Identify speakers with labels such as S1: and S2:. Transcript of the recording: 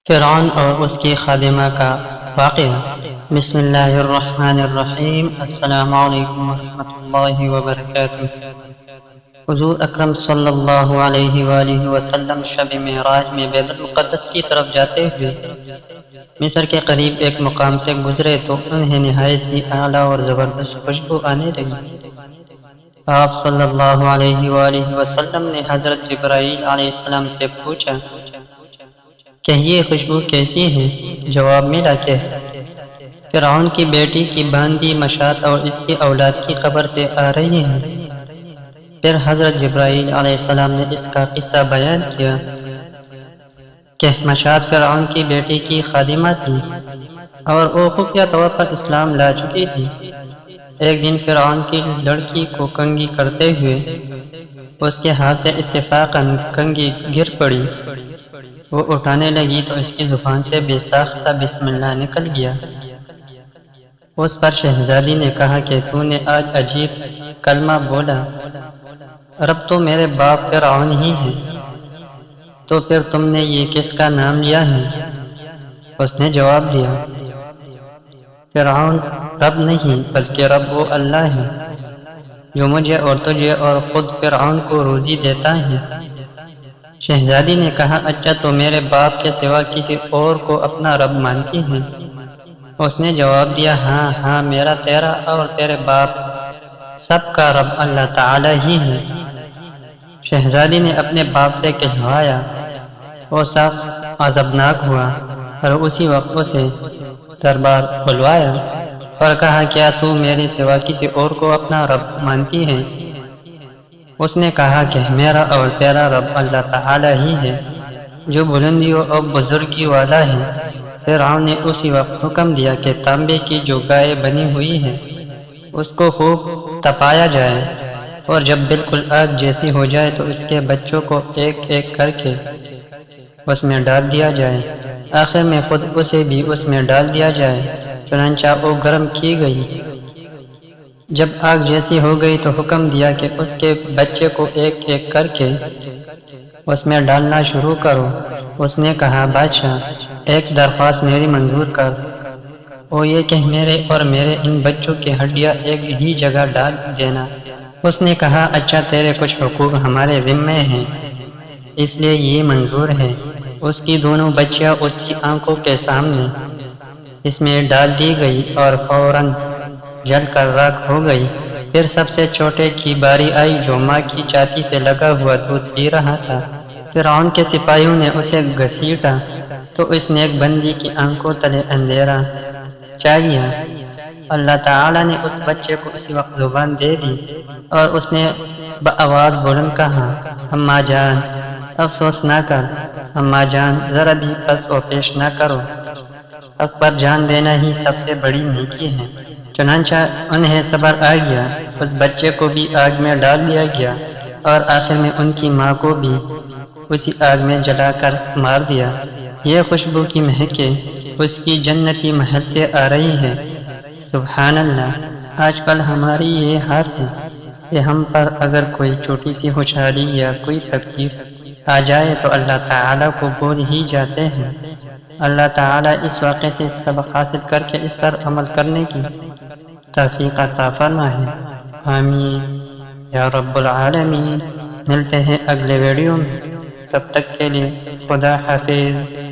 S1: فرعون اور اس کی خادمہ کا واقعہ۔ بسم اللہ الرحمن الرحیم۔ السلام علیکم ورحمۃ اللہ وبرکاتہ۔ حضور اکرم صلی اللہ علیہ وآلہ وسلم شب معراج میں بیت المقدس کی طرف جاتے ہوئے مصر کے قریب ایک مقام سے گزرے تو انہیں نہایت ہی اعلیٰ اور زبردست خوشبو آنے لگی۔ آپ صلی اللہ علیہ وآلہ وسلم نے حضرت جبرائیل علیہ السلام سے پوچھا کہ یہ خوشبو کیسی ہے؟ جواب ملا کہ فرعون کی بیٹی کی باندی مشاط اور اس کی اولاد کی قبر سے آ رہی ہے۔ پھر حضرت جبرائیل علیہ السلام نے اس کا قصہ بیان کیا کہ مشاط فرعون کی بیٹی کی خادمہ تھی اور وہ خفیہ طور پر اسلام لا چکی تھی۔ ایک دن فرعون کی لڑکی کو کنگھی کرتے ہوئے اس کے ہاتھ سے اتفاقاً کنگھی گر پڑی۔ وہ اٹھانے لگی تو اس کی زبان سے بے ساختہ بسم اللہ نکل گیا۔ اس پر شہزادی نے کہا کہ تو نے آج عجیب کلمہ بولا، رب تو میرے باپ فرعون ہی ہے، تو پھر تم نے یہ کس کا نام لیا ہے؟ اس نے جواب دیا، فرعون رب نہیں بلکہ رب وہ اللہ ہے جو مجھے اور تجھے اور خود فرعون کو روزی دیتا ہے۔ شہزادی نے کہا، اچھا تو میرے باپ کے سوا کسی اور کو اپنا رب مانتی ہے؟ اس نے جواب دیا، ہاں ہاں، میرا تیرا اور تیرے باپ سب کا رب اللہ تعالی ہی ہے۔ شہزادی نے اپنے باپ سے کہلوایا، وہ سخت غضبناک ہوا اور اسی وقت اسے دربار بلوایا اور کہا، کیا تو میرے سوا کسی اور کو اپنا رب مانتی ہے؟ اس نے کہا کہ میرا اور تیرا رب اللہ تعالی ہی ہے جو بلندیوں اور بزرگی والا ہے۔ فرعون نے اسی وقت حکم دیا کہ تانبے کی جو گائے بنی ہوئی ہے اس کو خوب تپایا جائے اور جب بالکل آگ جیسی ہو جائے تو اس کے بچوں کو ایک ایک کر کے اس میں ڈال دیا جائے، آخر میں خود اسے بھی اس میں ڈال دیا جائے۔ چنانچہ وہ گرم کی گئی۔ جب آگ جیسی ہو گئی تو حکم دیا کہ اس کے بچے کو ایک ایک کر کے اس میں ڈالنا شروع کرو۔ اس نے کہا، بادشاہ ایک درخواست میری منظور کر، وہ یہ کہ میرے اور میرے ان بچوں کی ہڈیاں ایک ہی جگہ ڈال دینا۔ اس نے کہا، اچھا تیرے کچھ حقوق ہمارے ذمے ہیں اس لیے یہ منظور ہے۔ اس کی دونوں بچیاں اس کی آنکھوں کے سامنے اس میں ڈال دی گئی اور فوراً جل کر راکھ ہو گئی۔ پھر سب سے چھوٹے کی باری آئی جو ماں کی چھاتی سے لگا ہوا دودھ پی رہا تھا۔ فرعون کے سپاہیوں نے اسے گھسیٹا تو اس نیک بندی کی آنکھوں تلے اندھیرا چھا گیا۔ اللہ تعالیٰ نے اس بچے کو اسی وقت زبان دے دی اور اس نے بآواز بلند کہا، اماں جان افسوس نہ کر، اماں جان ذرا بھی پس و پیش نہ کرو، حق پر جان دینا ہی سب سے بڑی نیکی ہے۔ چنانچہ انہیں صبر آ گیا، اس بچے کو بھی آگ میں ڈال دیا گیا اور آخر میں ان کی ماں کو بھی اسی آگ میں جلا کر مار دیا۔ یہ خوشبو کی مہکیں اس کی جنتی محل سے آ رہی ہے۔ سبحان اللہ۔ آج کل ہماری یہ حال ہے کہ ہم پر اگر کوئی چھوٹی سی خوشحالی یا کوئی تکلیف آ جائے تو اللہ تعالیٰ کو بھول ہی جاتے ہیں۔ اللہ تعالیٰ اس واقعے سے سبق حاصل کر کے اس پر عمل کرنے کی توفیق عطا فرمائے۔ آمین یا رب العالمین۔ ملتے ہیں اگلے ویڈیو میں، تب تک کے لیے خدا حافظ۔